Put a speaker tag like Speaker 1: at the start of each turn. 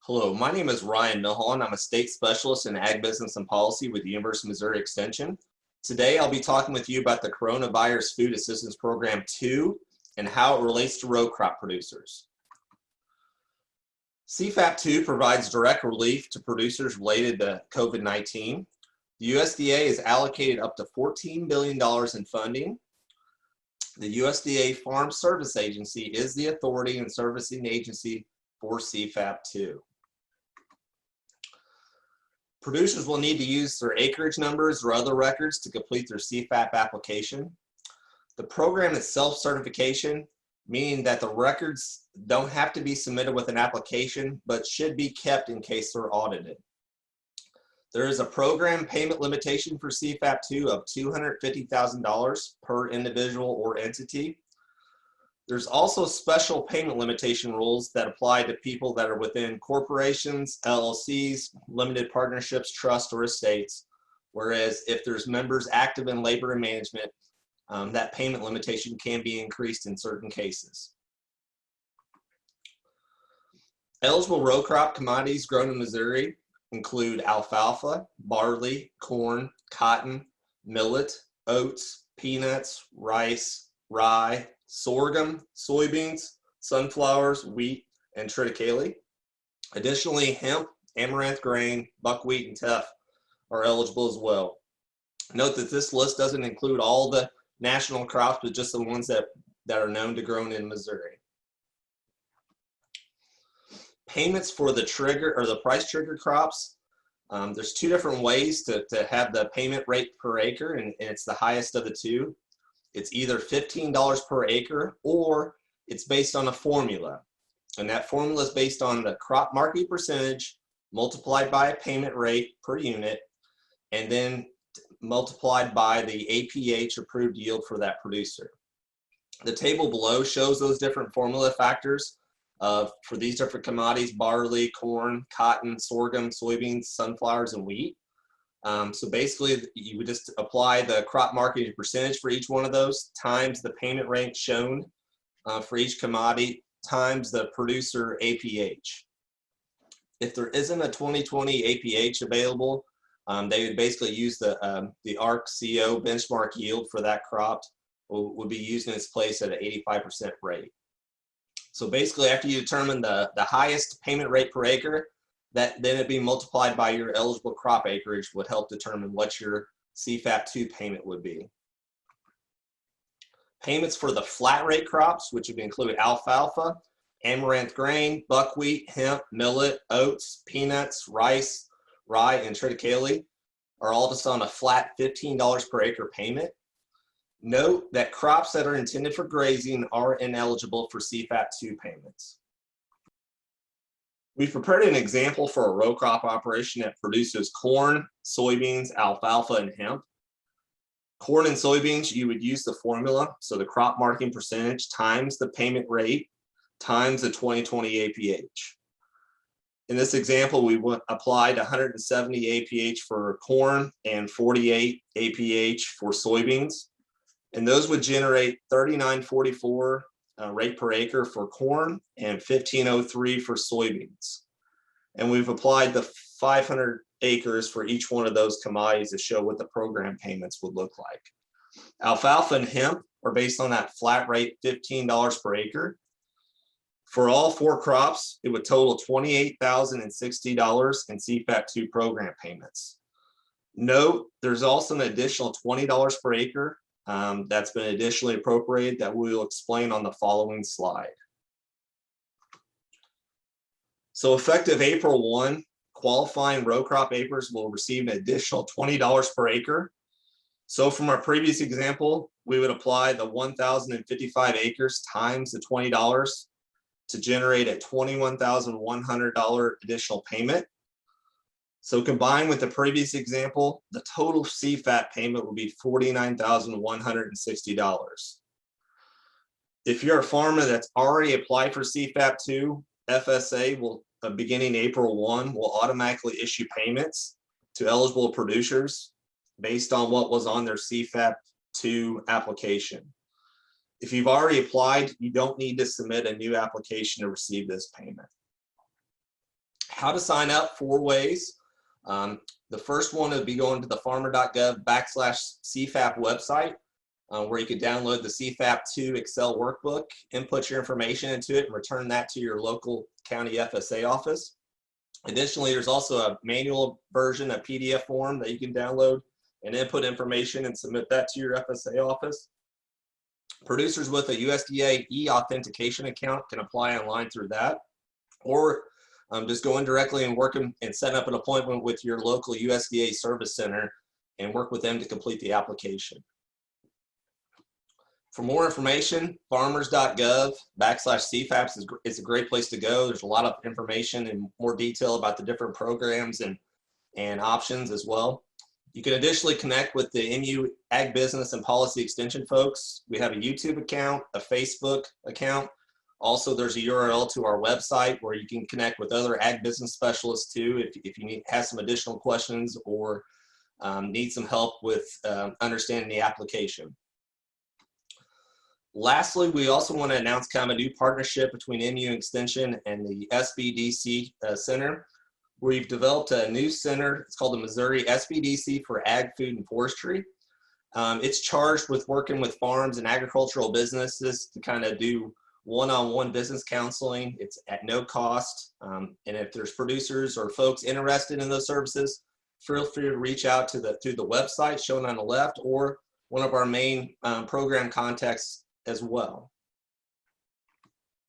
Speaker 1: Hello, my name is Ryan Milhollin. I'm a state specialist in ag business and policy with the University of Missouri Extension. Today, I'll be talking with you about the Coronavirus Food Assistance Program 2 and how it relates to row crop producers. CFAP 2 provides direct relief to producers related to COVID-19. The USDA has allocated up to $14 billion in funding. The USDA Farm Service Agency is the authority and servicing agency for CFAP 2. Producers will need to use their acreage numbers or other records to complete their CFAP application. The program is self-certification, meaning that the records don't have to be submitted with an application, but should be kept in case they're audited. There is a program payment limitation for CFAP 2 of $250,000 per individual or entity. There's also special payment limitation rules that apply to people that are within corporations, LLCs, limited partnerships, trusts, or estates. Whereas if there's members active in labor and management, that payment limitation can be increased in certain cases. Eligible row crop commodities grown in Missouri include alfalfa, barley, corn, cotton, millet, oats, peanuts, rice, rye, sorghum, soybeans, sunflowers, wheat, and triticale. Additionally, hemp, amaranth grain, buckwheat, and teff are eligible as well. Note that this list doesn't include all the national crops, but just the ones that are known to grown in Missouri. Payments for the trigger or the price trigger crops. There's two different ways to have the payment rate per acre, and it's the highest of the two. It's either $15 per acre or it's based on a formula. And that formula is based on the crop market percentage multiplied by a payment rate per unit and then multiplied by the APH approved yield for that producer. The table below shows those different formula factors for these different commodities: barley, corn, cotton, sorghum, soybeans, sunflowers, and wheat. So basically, you would just apply the crop marketing percentage for each one of those times the payment rate shown for each commodity times the producer APH. If there isn't a 2020 APH available, they would basically use the ARC-CO benchmark yield for that crop would be used in its place at an 85% rate. So basically, after you determine the highest payment rate per acre, then it'd be multiplied by your eligible crop acreage would help determine what your CFAP 2 payment would be. Payments for the flat rate crops, which would include alfalfa, amaranth grain, buckwheat, hemp, millet, oats, peanuts, rice, rye, and triticale, are all just on a flat $15 per acre payment. Note that crops that are intended for grazing are ineligible for CFAP 2 payments. We've prepared an example for a row crop operation that produces corn, soybeans, alfalfa, and hemp. Corn and soybeans, you would use the formula, so the crop marketing percentage times the payment rate times the 2020 APH. In this example, we applied 170 APH for corn and 48 APH for soybeans, and those would generate $39.44 rate per acre for corn and $15.03 for soybeans. And we've applied the 500 acres for each one of those commodities to show what the program payments would look like. Alfalfa and hemp are based on that flat rate $15 per acre. For all four crops, it would total $28,060 in CFAP 2 program payments. Note, there's also an additional $20 per acre that's been additionally appropriated that we will explain on the following slide. So effective April 1, qualifying row crop acres will receive an additional $20 per acre. So from our previous example, we would apply the 1,055 acres times the $20 to generate a $21,100 additional payment. So combined with the previous example, the total CFAP payment will be $49,160. If you're a farmer that's already applied for CFAP 2, FSA will, beginning April 1, will automatically issue payments to eligible producers based on what was on their CFAP 2 application. If you've already applied, you don't need to submit a new application to receive this payment. How to sign up, 4 ways. The first one would be going to the farmer.gov/CFAP website, where you could download the CFAP 2 Excel workbook, input your information into it, and return that to your local county FSA office. Additionally, there's also a manual version, a PDF form that you can download and input information and submit that to your FSA office. Producers with a USDA e-authentication account can apply online through that, or just go in directly and work and set up an appointment with your local USDA service center and work with them to complete the application. For more information, farmers.gov/CFAPs is a great place to go. There's a lot of information and more detail about the different programs and options as well. You can additionally connect with the MU Ag Business and Policy Extension folks. We have a YouTube account, a Facebook account. Also, there's a URL to our website where you can connect with other ag business specialists too if you have some additional questions or need some help with understanding the application. Lastly, we also want to announce kind of a new partnership between MU Extension and the SBDC Center. We've developed a new center. It's called the Missouri SBDC for Ag, Food, and Forestry. It's charged with working with farms and agricultural businesses to kind of do one-on-one business counseling. It's at no cost. And if there's producers or folks interested in those services, feel free to reach out to the website shown on the left or one of our main program contacts as well.